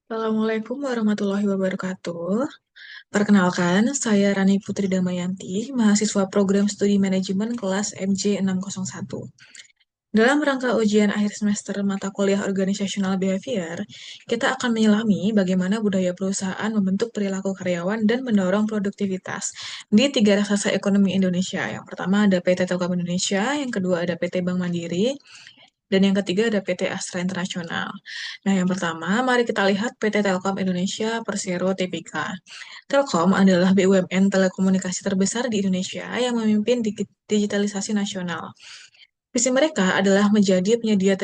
Assalamualaikum warahmatullahi wabarakatuh. Perkenalkan, saya Rani Putri Damayanti, mahasiswa program studi manajemen kelas MJ601. Dalam rangka ujian akhir semester mata kuliah Organizational Behavior, kita akan menyelami bagaimana budaya perusahaan membentuk perilaku karyawan dan mendorong produktivitas di tiga raksasa ekonomi Indonesia. Yang pertama ada PT Telkom Indonesia, yang kedua ada PT Bank Mandiri, dan yang ketiga ada PT Astra Internasional. Nah, yang pertama, mari kita lihat PT Telkom Indonesia Persero Tbk. Telkom adalah BUMN telekomunikasi terbesar di Indonesia yang memimpin digitalisasi nasional. Visi mereka adalah menjadi penyedia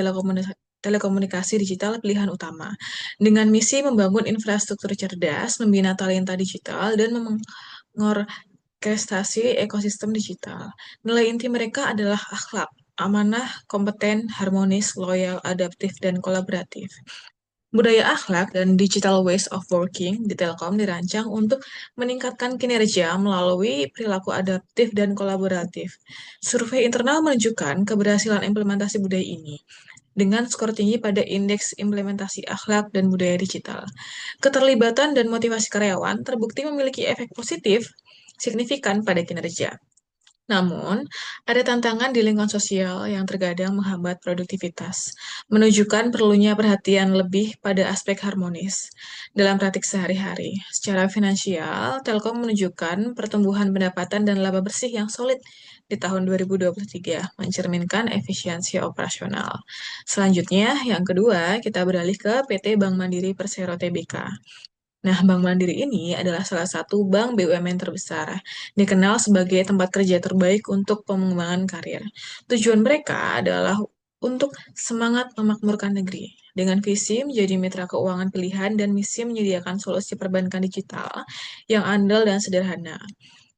telekomunikasi digital pilihan utama, dengan misi membangun infrastruktur cerdas, membina talenta digital, dan mengorkestrasi ekosistem digital. Nilai inti mereka adalah akhlak, amanah, kompeten, harmonis, loyal, adaptif, dan kolaboratif. Budaya akhlak dan digital ways of working di Telkom dirancang untuk meningkatkan kinerja melalui perilaku adaptif dan kolaboratif. Survei internal menunjukkan keberhasilan implementasi budaya ini dengan skor tinggi pada indeks implementasi akhlak dan budaya digital. Keterlibatan dan motivasi karyawan terbukti memiliki efek positif signifikan pada kinerja. Namun, ada tantangan di lingkungan sosial yang terkadang menghambat produktivitas, menunjukkan perlunya perhatian lebih pada aspek harmonis dalam praktik sehari-hari. Secara finansial, Telkom menunjukkan pertumbuhan pendapatan dan laba bersih yang solid di tahun 2023, mencerminkan efisiensi operasional. Selanjutnya, yang kedua, kita beralih ke PT Bank Mandiri Persero Tbk. Nah, Bank Mandiri ini adalah salah satu bank BUMN terbesar, dikenal sebagai tempat kerja terbaik untuk pengembangan karir. Tujuan mereka adalah untuk semangat memakmurkan negeri, dengan visi menjadi mitra keuangan pilihan dan misi menyediakan solusi perbankan digital yang andal dan sederhana.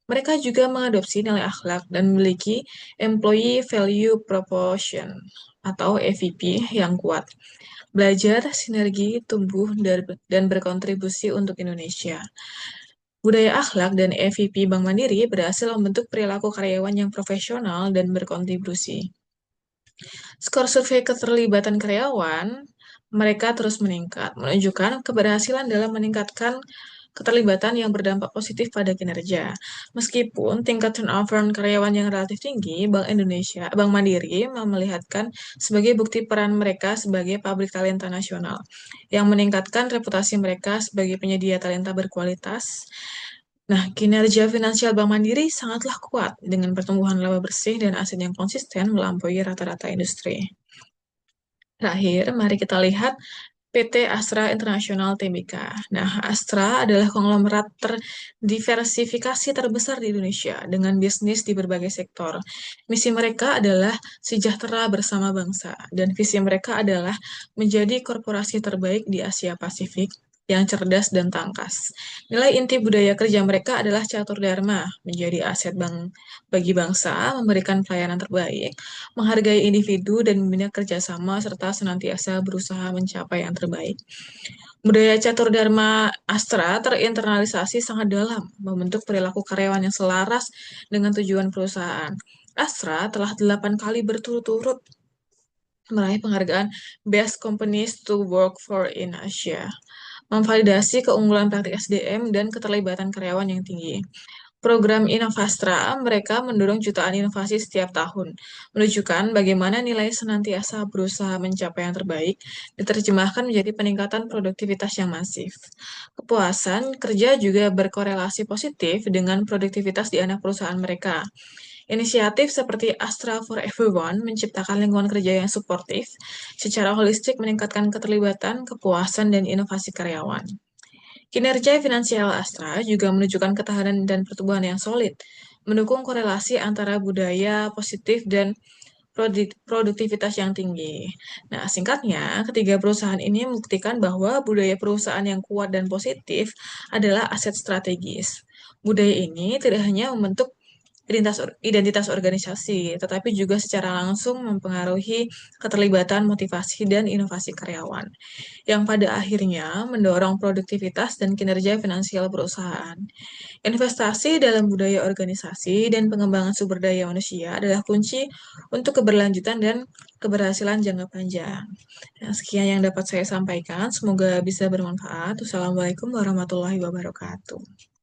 Mereka juga mengadopsi nilai akhlak dan memiliki Employee Value Proposition atau EVP yang kuat. Belajar, sinergi, tumbuh, dan berkontribusi untuk Indonesia. Budaya akhlak dan EVP Bank Mandiri berhasil membentuk perilaku karyawan yang profesional dan berkontribusi. Skor survei keterlibatan karyawan mereka terus meningkat, menunjukkan keberhasilan dalam meningkatkan keterlibatan yang berdampak positif pada kinerja. Meskipun tingkat turnover karyawan yang relatif tinggi, Bank Mandiri melihatkan sebagai bukti peran mereka sebagai pabrik talenta nasional, yang meningkatkan reputasi mereka sebagai penyedia talenta berkualitas. Nah, kinerja finansial Bank Mandiri sangatlah kuat dengan pertumbuhan laba bersih dan aset yang konsisten melampaui rata-rata industri. Terakhir, mari kita lihat PT Astra International Tbk. Nah, Astra adalah konglomerat terdiversifikasi terbesar di Indonesia dengan bisnis di berbagai sektor. Misi mereka adalah sejahtera bersama bangsa, dan visi mereka adalah menjadi korporasi terbaik di Asia Pasifik yang cerdas dan tangkas. Nilai inti budaya kerja mereka adalah catur dharma, menjadi aset bagi bangsa, memberikan pelayanan terbaik, menghargai individu dan membina kerjasama, serta senantiasa berusaha mencapai yang terbaik. Budaya catur dharma Astra terinternalisasi sangat dalam, membentuk perilaku karyawan yang selaras dengan tujuan perusahaan. Astra telah 8 kali berturut-turut meraih penghargaan Best Companies to Work for in Asia, memvalidasi keunggulan praktik SDM dan keterlibatan karyawan yang tinggi. Program Inovastra, mereka mendorong jutaan inovasi setiap tahun, menunjukkan bagaimana nilai senantiasa berusaha mencapai yang terbaik diterjemahkan menjadi peningkatan produktivitas yang masif. Kepuasan kerja juga berkorelasi positif dengan produktivitas di anak perusahaan mereka. Inisiatif seperti Astra for Everyone menciptakan lingkungan kerja yang suportif, secara holistik meningkatkan keterlibatan, kepuasan, dan inovasi karyawan. Kinerja finansial Astra juga menunjukkan ketahanan dan pertumbuhan yang solid, mendukung korelasi antara budaya positif dan produktivitas yang tinggi. Nah, singkatnya, ketiga perusahaan ini membuktikan bahwa budaya perusahaan yang kuat dan positif adalah aset strategis. Budaya ini tidak hanya membentuk identitas organisasi, tetapi juga secara langsung mempengaruhi keterlibatan, motivasi, dan inovasi karyawan, yang pada akhirnya mendorong produktivitas dan kinerja finansial perusahaan. Investasi dalam budaya organisasi dan pengembangan sumber daya manusia adalah kunci untuk keberlanjutan dan keberhasilan jangka panjang. Nah, sekian yang dapat saya sampaikan. Semoga bisa bermanfaat. Wassalamualaikum warahmatullahi wabarakatuh.